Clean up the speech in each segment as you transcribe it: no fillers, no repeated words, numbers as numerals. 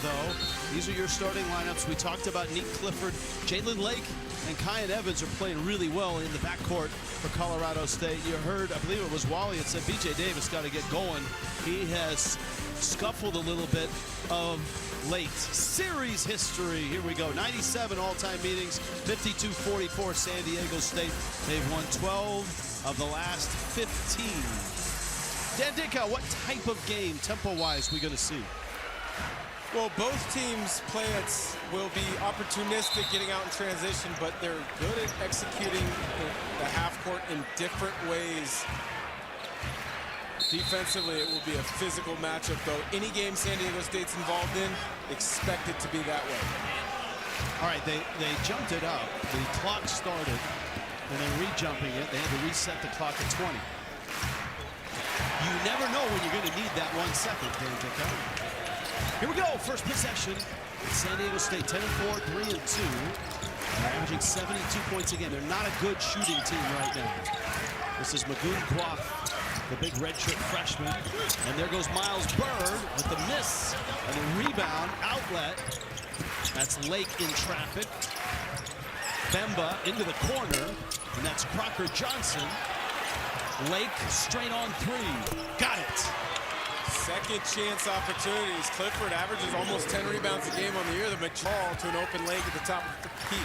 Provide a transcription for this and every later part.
though. These are your starting lineups. We talked about Nick Clifford, Jalen Lake, and Kyan Evans are playing really well in the backcourt for Colorado State. You heard, I believe it was Wally, it said B.J. Davis got to get going. He has scuffled a little bit of late. Series history, here we go. 97 all-time meetings, 52-44 San Diego State. They've won 12 of the last 15. Dan Dinka, what type of game, tempo-wise, we going to see? Well, both teams' plans will be opportunistic getting out in transition, but they're good at executing the half court in different ways. Defensively, it will be a physical matchup, though. Any game San Diego State's involved in, expect it to be that way. All right, they jumped it up. The clock started, and then re-jumping it. They had to reset the clock at 20. You never know when you're going to need that 1 second, Dan Dinka. Here we go, first possession. San Diego State 10-4, 3-2. They're averaging 72 points again. They're not a good shooting team right now. This is Magoon Guaf, the big redshirt freshman. And there goes Miles Byrd with the miss and the rebound outlet. That's Lake in traffic. Bemba into the corner, and that's Crocker Johnson. Lake straight on three. Got it. Second chance opportunities. Clifford averages almost 10 rebounds a game on the year. The McCall to an open Lake at the top of the key.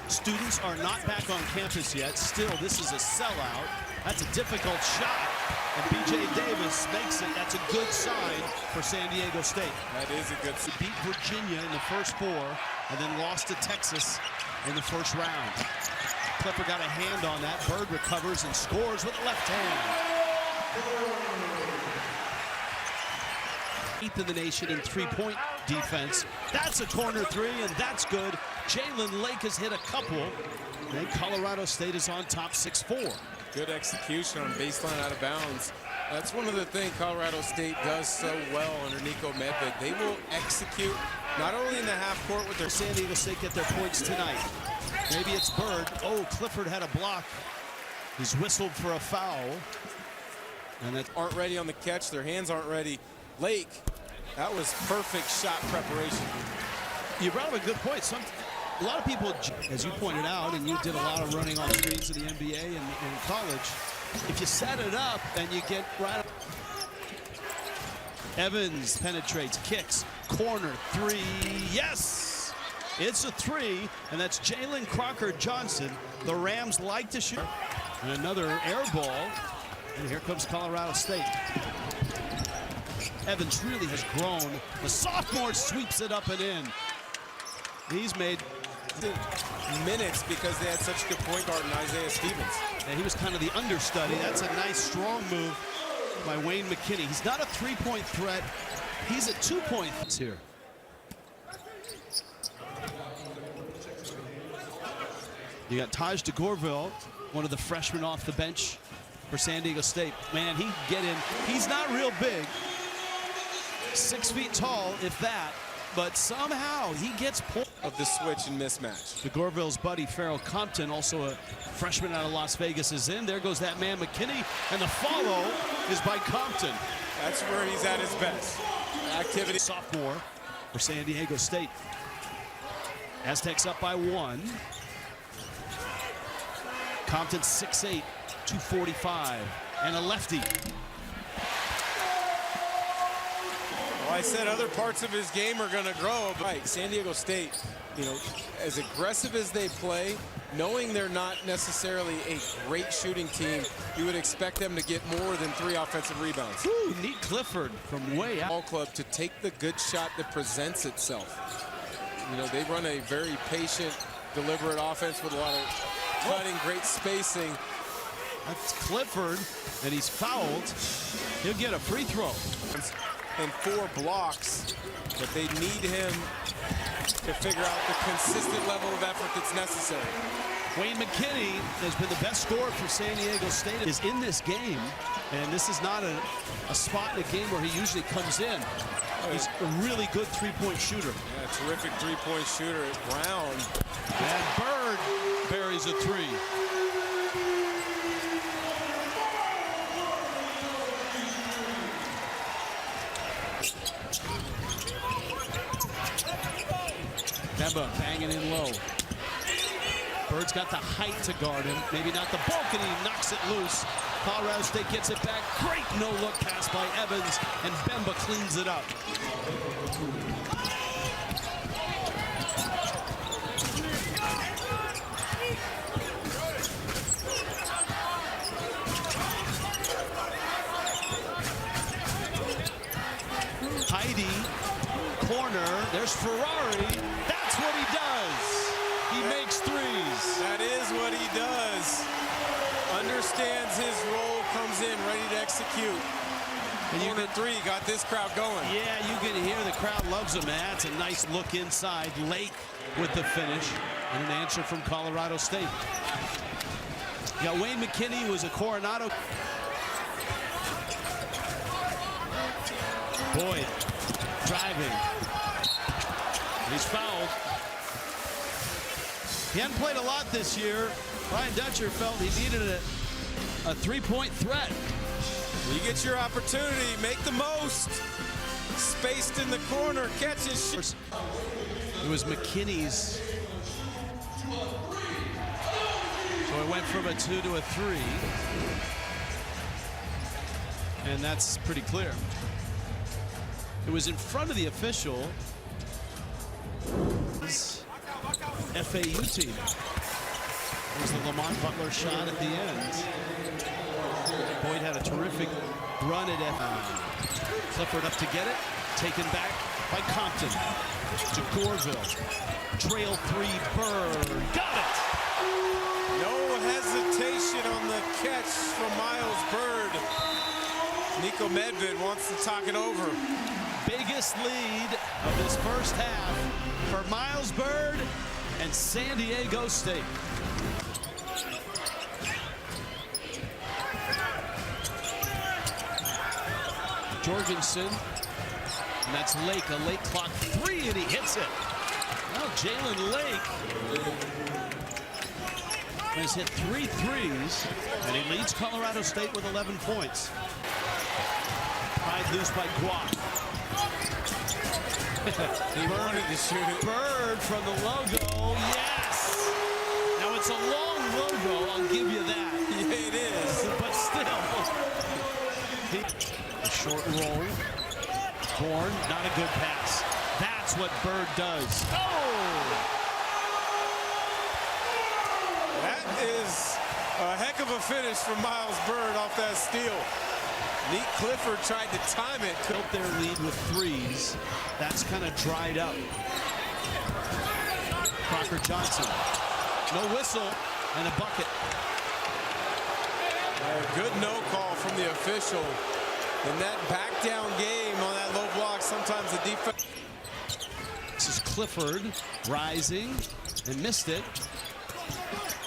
Students are not back on campus yet. Still, this is a sellout. That's a difficult shot. And B.J. Davis makes it. That's a good sign for San Diego State. That is a good sign. Beat Virginia in the first four and then lost to Texas in the first round. Clifford got a hand on that. Byrd recovers and scores with the left hand. 8th in the nation in three-point defense. That's a corner three, and that's good. Jalen Lake has hit a couple. And Colorado State is on top 6-4. Good execution on baseline out of bounds. That's one of the things Colorado State does so well under Nico Medved. They will execute not only in the half court with their San Diego State get their points tonight. Maybe it's Byrd. Oh, Clifford had a block. He's whistled for a foul. And that aren't ready on the catch. Their hands aren't ready. Lake, that was perfect shot preparation. You brought up a good point. A lot of people, as you pointed out, and you did a lot of running on screens in the NBA and in college, if you set it up and you get right up. Evans penetrates, kicks, corner, three, yes! It's a three, and that's Jalen Crocker Johnson. The Rams like to shoot. And another air ball, and here comes Colorado State. Evans really has grown. The sophomore sweeps it up and in. He's made minutes because they had such a good point guard in Isaiah Stevens. And he was kind of the understudy. That's a nice, strong move by Wayne McKinney. He's not a three-point threat. He's a two-point here. You got Taj DeGorville, one of the freshmen off the bench for San Diego State. Man, he can get in. He's not real big. 6 feet tall, if that. But somehow he gets pulled. Of the switch and mismatch. DeGorville's buddy, Farrell Compton, also a freshman out of Las Vegas, is in. There goes that man, McKinney. And the follow is by Compton. That's where he's at his best. Activity. Sophomore for San Diego State. Aztecs up by 1. Compton 6'8", 245, and a lefty. Well, I said other parts of his game are going to grow. But right, San Diego State, you know, as aggressive as they play, knowing they're not necessarily a great shooting team, you would expect them to get more than 3 offensive rebounds. Ooh, neat Clifford from way out. Ball club to take the good shot that presents itself. You know, they run a very patient, deliberate offense with a lot of cutting, great spacing. That's Clifford, and he's fouled. He'll get a free throw. And 4 blocks, but they need him to figure out the consistent level of effort that's necessary. Wayne McKinney has been the best scorer for San Diego State, is in this game, and this is not a spot in a game where he usually comes in. He's a really good three-point shooter. Yeah, terrific three-point shooter at Brown. And Byrd buries a three. Bemba banging in low. Byrd's got the height to guard him. Maybe not the bulk, and he knocks it loose. Colorado State gets it back. Great no-look pass by Evans, and Bemba cleans it up. Heidi, corner, there's Ferrari. That's what he does. He makes threes. That is what he does. Understands his role, comes in ready to execute. And you get three, got this crowd going. Yeah, you can hear the crowd loves him. That's a nice look inside. Lake with the finish. And an answer from Colorado State. You got Wayne McKinney, who was a Coronado. Boyd driving. He's fouled. He hadn't played a lot this year. Ryan Dutcher felt he needed a three-point threat. You get your opportunity, make the most. Spaced in the corner, catches. It was McKinney's. So it went from a 2 to a 3. And that's pretty clear. It was in front of the official. FAU team. It was the Lamont Butler shot at the end. Boyd had a terrific run at Clifford up to get it. Taken back by Compton to Goreville. Trail three, Byrd. Got it! No hesitation on the catch from Miles Byrd. Nico Medved wants to talk it over. Biggest lead of this first half for Miles Byrd and San Diego State. Jorgensen, and that's Lake, a late clock three, and he hits it. Well, Jalen Lake has hit 3 threes, and he leads Colorado State with 11 points. Pried loose by Guak. He wanted to shoot it. Byrd from the logo, yes! Now it's a long logo, I'll give you that. Yeah, it is. But still. A short roll. Bourne, not a good pass. That's what Byrd does. Oh! That is a heck of a finish from Miles Byrd off that steal. Nate Clifford tried to time it. Built their lead with threes. That's kind of dried up. Crocker Johnson. No whistle and a bucket. A good no call from the official. In that back down game on that low block, sometimes the defense. This is Clifford rising and missed it.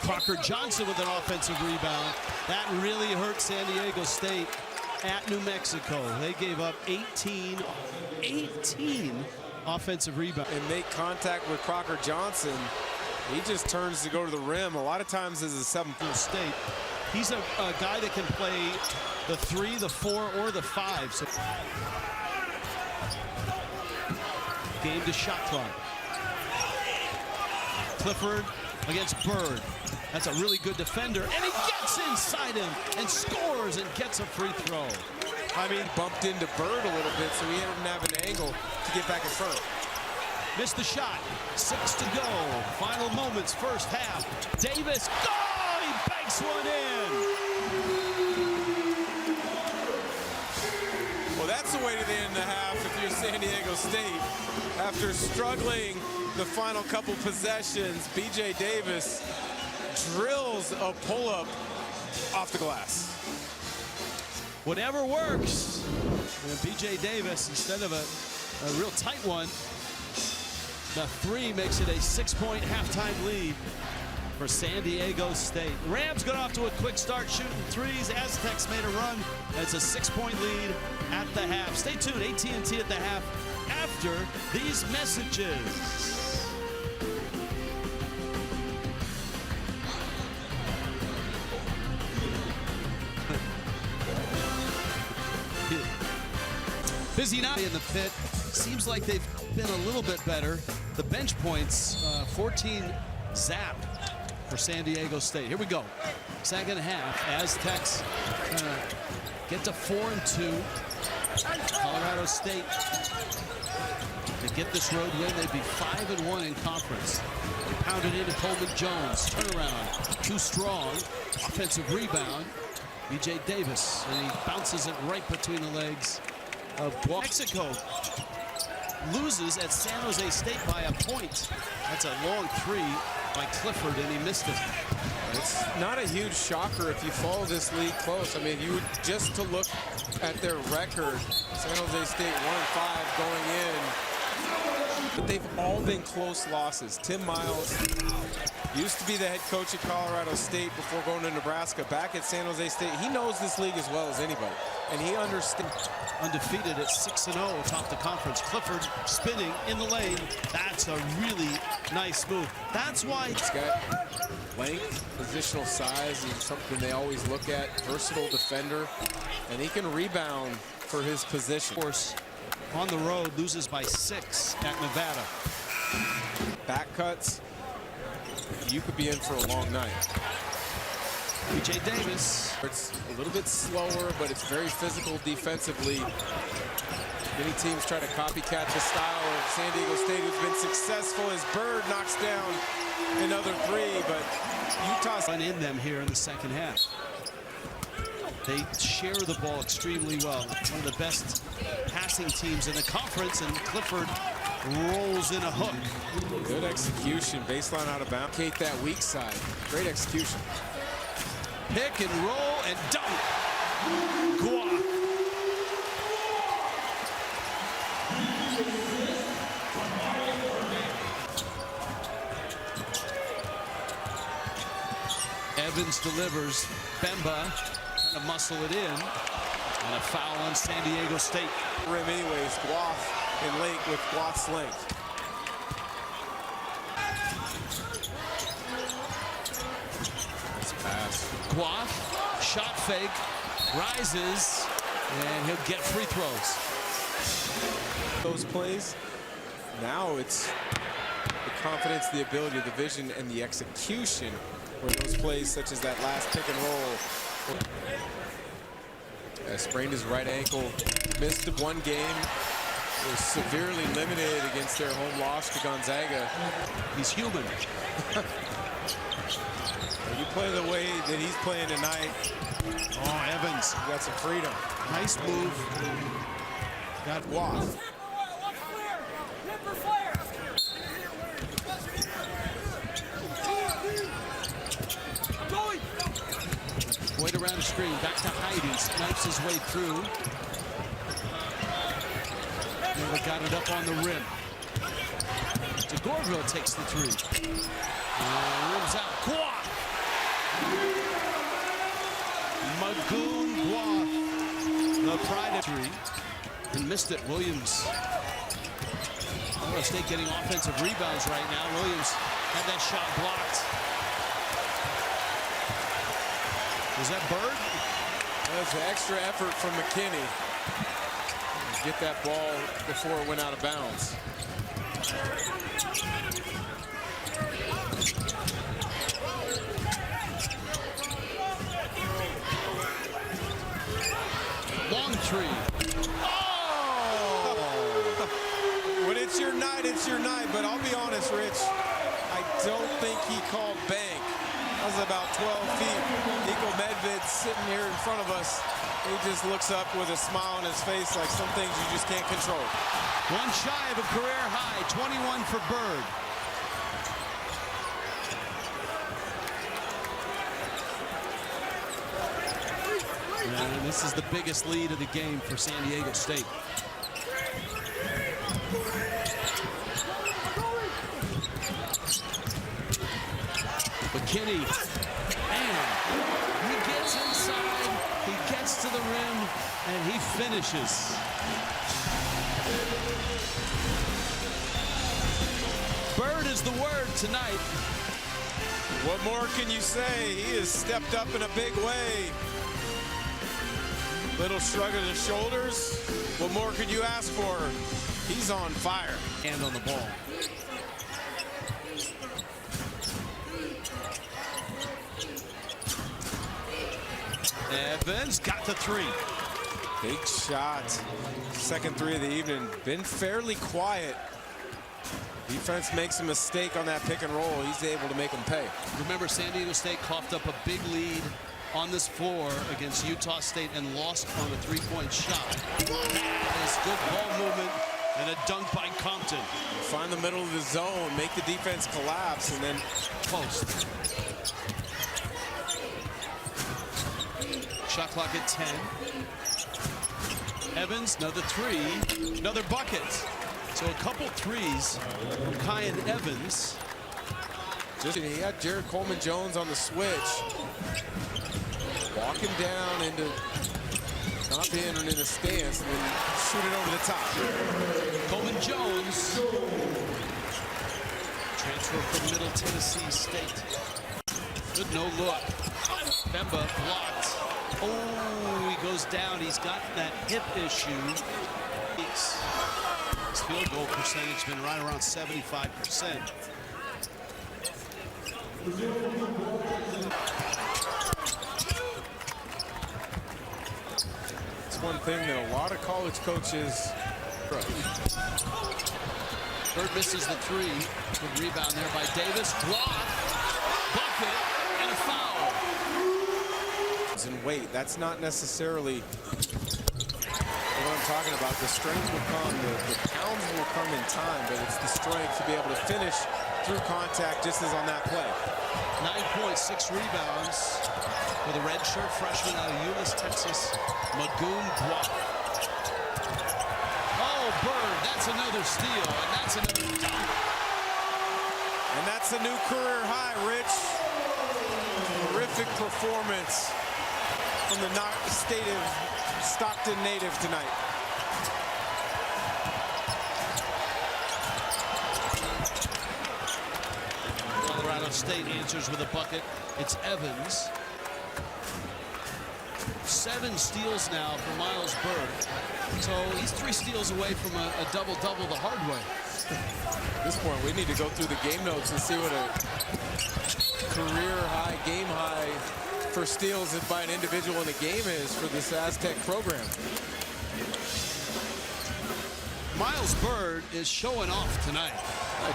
Crocker Johnson with an offensive rebound. That really hurt San Diego State at New Mexico. They gave up 18 offensive rebounds. And make contact with Crocker Johnson. He just turns to go to the rim. A lot of times as a 7th State. He's a guy that can play the 3, the 4, or the 5. So game to shot clock. Clifford against Byrd. That's a really good defender, and he gets inside him and scores and gets a free throw. I mean, bumped into Byrd a little bit, so he didn't have an angle to get back in front. Missed the shot. 6 to go. Final moments, first half. Davis, oh, he banks one in. Well, that's the way to the end of the half if you're San Diego State. After struggling the final couple possessions, B.J. Davis drills a pull-up off the glass. Whatever works. And B.J. Davis, instead of a real tight one, the 3 makes it a 6-point halftime lead for San Diego State. Rams got off to a quick start shooting threes. Aztecs made a run. It's a 6-point lead at the half. Stay tuned, AT&T at the half after these messages. Busy night in the pit. Seems like they've been a little bit better. The the bench points, 14 zap for San Diego State. Here we go. Second half. Aztecs get to 4-2. Colorado State, to get this road win, they'd be 5-1 in conference. They pounded into Coleman Jones. Turnaround. Too strong. Offensive rebound. B.J. Davis. And he bounces it right between the legs of Mexico. Loses at San Jose State by a point. That's a long three by Clifford, and he missed it. It's not a huge shocker if you follow this league close. I mean, you would just to look at their record, San Jose State 1-5 going in, but they've all been close losses. Tim Miles used to be the head coach at Colorado State before going to Nebraska. Back at San Jose State, he knows this league as well as anybody, and he understands. Undefeated at 6-0 atop the conference. Clifford spinning in the lane. That's a really nice move. That's why he's got length, positional size is something they always look at. Versatile defender, and he can rebound for his position. Of course, on the road, loses by 6 at Nevada. Back cuts, you could be in for a long night. B.J. Davis. It's a little bit slower, but it's very physical defensively. Many teams try to copycat the style of San Diego State, who's been successful as Byrd knocks down another three, but Utah's in them here in the second half. They share the ball extremely well. One of the best passing teams in the conference, and Clifford rolls in a hook. Good execution, baseline out of bounds. Kate that weak side. Great execution. Pick and roll and dunk. Guac. Evans delivers. Bemba trying to muscle it in. And a foul on San Diego State. Rim anyways. Guac in late with Guac's length. Guac, shot fake, rises, and he'll get free throws. Those plays, now it's the confidence, the ability, the vision, and the execution where those plays such as that last pick and roll. Sprained his right ankle, missed one game, was severely limited against their home loss to Gonzaga. He's human. You play the way that he's playing tonight. Oh, Evans. You got some freedom. Nice move. Got Guac. Boyd around the screen. Back to Heidi. Snipes his way through. Never got it up on the rim. DeGorville takes the three. Rims out. Guac. Magoon Guac, the pride of three, and missed it. Williams. Colorado State getting offensive rebounds right now. Williams had that shot blocked. Was that Byrd? That's an extra effort from McKinney. Get that ball before it went out of bounds. Long three. Oh! When it's your night, it's your night. But I'll be honest, Rich, I don't think he called bank. That was about 12 feet. Niko Medved sitting here in front of us. He just looks up with a smile on his face like some things you just can't control. One shy of a career high, 21 for Byrd. And this is the biggest lead of the game for San Diego State. McKinney, man, he gets inside, he gets to the rim, and he finishes. Byrd is the word tonight. What more can you say? He has stepped up in a big way. Little shrug of the shoulders. What more could you ask for? He's on fire. Hand on the ball. Evans got the three. Big shot. Second three of the evening. Been fairly quiet. Defense makes a mistake on that pick and roll. He's able to make them pay. Remember, San Diego State coughed up a big lead on this floor against Utah State and lost on a three-point shot. That is good ball movement and a dunk by Compton. Find the middle of the zone, make the defense collapse, and then Post. Shot clock at 10. Evans, another three, another bucket. So a couple threes from Kyan Evans. he had Jared Coleman-Jones on the switch. Walking down into not being in a stance and then shoot it over the top. Coleman-Jones. Transfer from Middle Tennessee State. Good no look. Bemba blocked. Oh, he goes down. He's got that hip issue. His field goal percentage been right around 75%. It's one thing that a lot of college coaches. Byrd misses the three. Good rebound there by Davis. Block, bucket, and a foul. And weight, that's not necessarily what I'm talking about. The strength will come, the pounds will come in time, but it's the strength to be able to finish through contact just as on that play. 9 points, 6 rebounds for the redshirt freshman out of Eunice, Texas, Magoon Block. Oh, Byrd, that's another steal, and that's another dunk. And that's a new career high, Rich. Terrific performance from the state of Stockton native tonight. Colorado State answers with a bucket. It's Evans. 7 steals now for Miles Byrd. So he's 3 steals away from a double-double the hard way. At this point, we need to go through the game notes and see what a career high, game high for steals by an individual in the game is for this Aztec program. Miles Byrd is showing off tonight.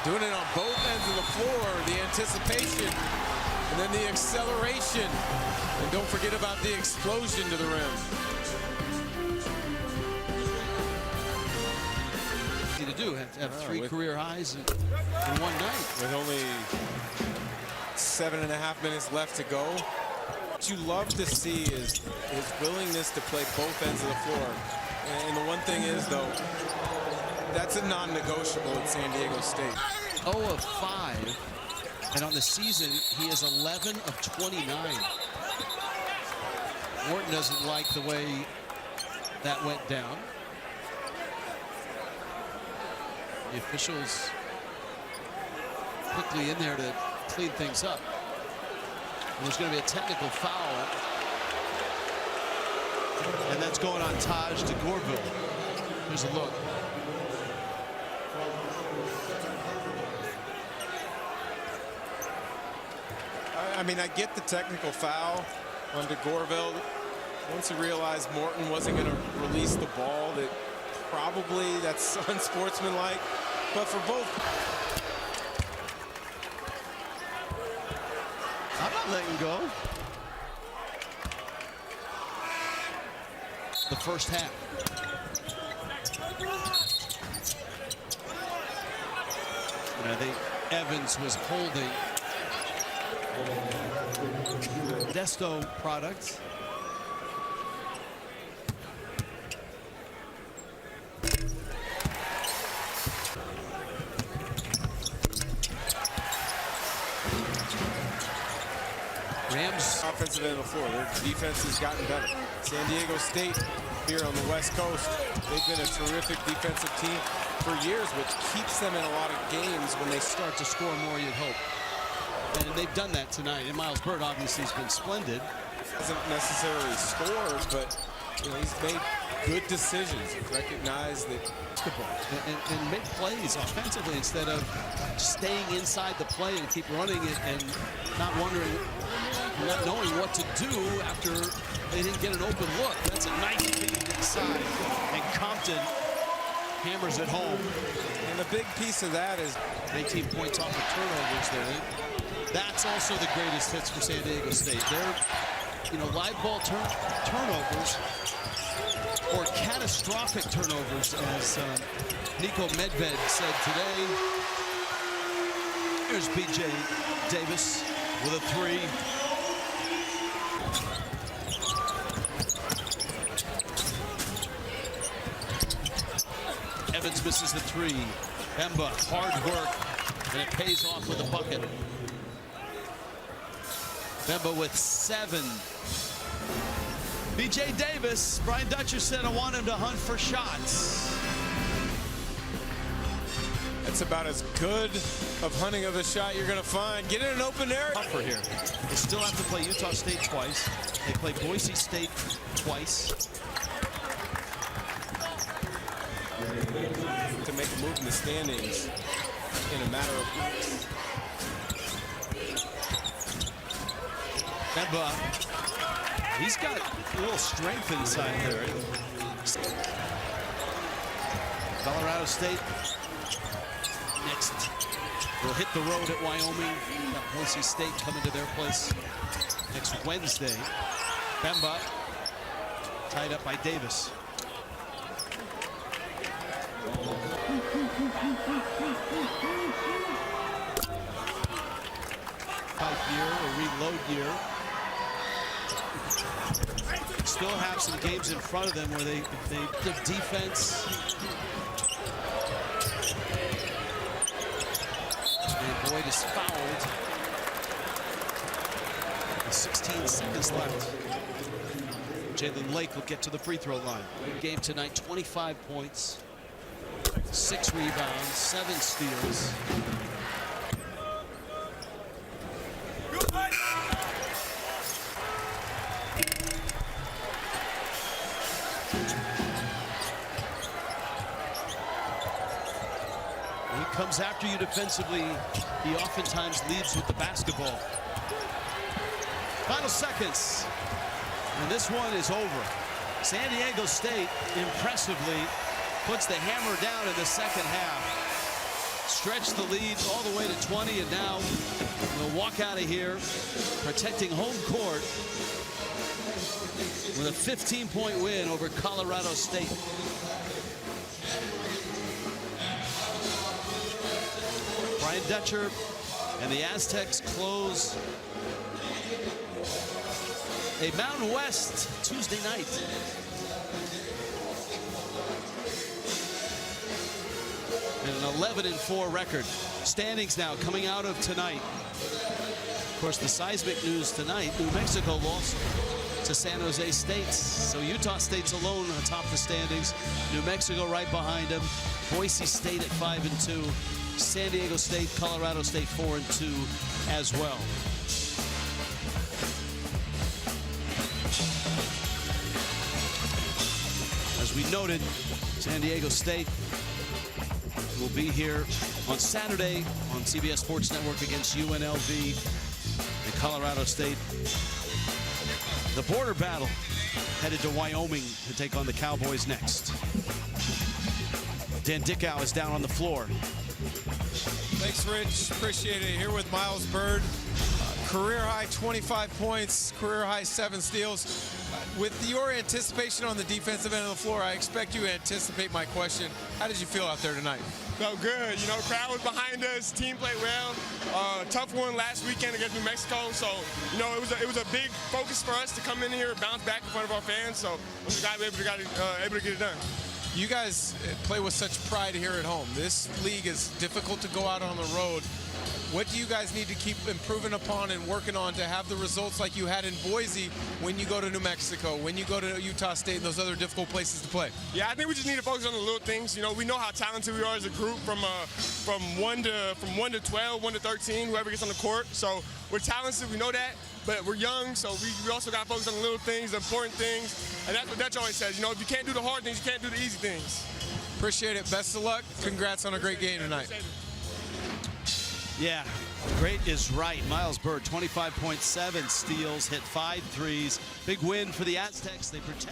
Doing it on both ends of the floor, the anticipation, and then the acceleration. And don't forget about the explosion to the rim. Easy to do, have 3 career highs in one night. With only 7.5 minutes left to go. What you love to see is his willingness to play both ends of the floor. And the one thing is, though, that's a non-negotiable at San Diego State. 0 of 5, and on the season, he is 11 of 29. Morton doesn't like the way that went down. The officials quickly in there to clean things up. And there's going to be a technical foul. And that's going on Taj de Gorville. Here's a look. I mean, I get the technical foul on de Gorville. Once he realized Morton wasn't going to release the ball, that probably that's unsportsmanlike. But for both, I'm not letting go. The first half. And I think Evans was holding Sdsu product. Rams offensive end of the floor. Their defense has gotten better. San Diego State here on the West Coast, they've been a terrific defensive team for years, which keeps them in a lot of games when they start to score more, you'd hope. And they've done that tonight. And Miles Byrd obviously has been splendid. Hasn't necessarily scored, but you know, he's made good decisions. He's recognized that and make plays offensively instead of staying inside the play and keep running it and not wondering, not knowing what to do after they didn't get an open look. That's a nice feed inside. And Compton hammers it home. And the big piece of that is 19 points off of turnovers there. That's also the greatest hits for San Diego State. They're, live ball turnovers or catastrophic turnovers, as Nico Medved said today. Here's B.J. Davis with a three. Evans misses the three. Bemba, hard work, and it pays off with a bucket. Bemba with 7. B.J. Davis, Brian Dutcher said, I want him to hunt for shots. That's about as good of hunting of a shot you're going to find. Get in an open area. Tougher here. They still have to play Utah State twice. They play Boise State twice. To make a move in the standings in a matter of weeks. Bemba, he's got a little strength inside there. Colorado State next will hit the road at Wyoming. Got Boise State coming to their place next Wednesday. Bemba tied up by Davis. Pipe year, a reload year. Still have some games in front of them where their defense. And Boyd is fouled. With 16 seconds left. Jalen Lake will get to the free throw line. Game tonight, 25 points, 6 rebounds, 7 steals. When he comes after you defensively, he oftentimes leads with the basketball. Final seconds. And this one is over. San Diego State impressively puts the hammer down in the second half. Stretch the lead all the way to 20, and now we'll walk out of here protecting home court with a 15-point win over Colorado State. Brian Dutcher and the Aztecs close a Mountain West Tuesday night. And an 11-4 record. Standings now coming out of tonight. Of course, the seismic news tonight, New Mexico lost to San Jose State. So Utah State's alone atop the standings. New Mexico right behind them. Boise State at 5-2. San Diego State, Colorado State 4-2 as well. As we noted, San Diego State will be here on Saturday on CBS Sports Network against UNLV and Colorado State. The border battle headed to Wyoming to take on the Cowboys next. Dan Dickow is down on the floor. Thanks, Rich. Appreciate it. Here with Miles Byrd. Career high 25 points, career high 7 steals. With your anticipation on the defensive end of the floor, I expect you to anticipate my question. How did you feel out there tonight? Felt good. You know, crowd was behind us. Team played well. Tough one last weekend against New Mexico. So, you know, it was a big focus for us to come in here and bounce back in front of our fans. So, we got able to get it done. You guys play with such pride here at home. This league is difficult to go out on the road. What do you guys need to keep improving upon and working on to have the results like you had in Boise when you go to New Mexico, when you go to Utah State and those other difficult places to play? Yeah, I think we just need to focus on the little things. You know, we know how talented we are as a group from 1 to 12, 1 to 13, whoever gets on the court. So we're talented, we know that, but we're young, so we also got to focus on the little things, the important things. And that's what Dutch always says. You know, if you can't do the hard things, you can't do the easy things. Appreciate it. Best of luck. Congrats on a great game tonight. Yeah, Great is right. Miles Byrd, 25.7 steals, hit 5 threes. Big win for the Aztecs. They protect.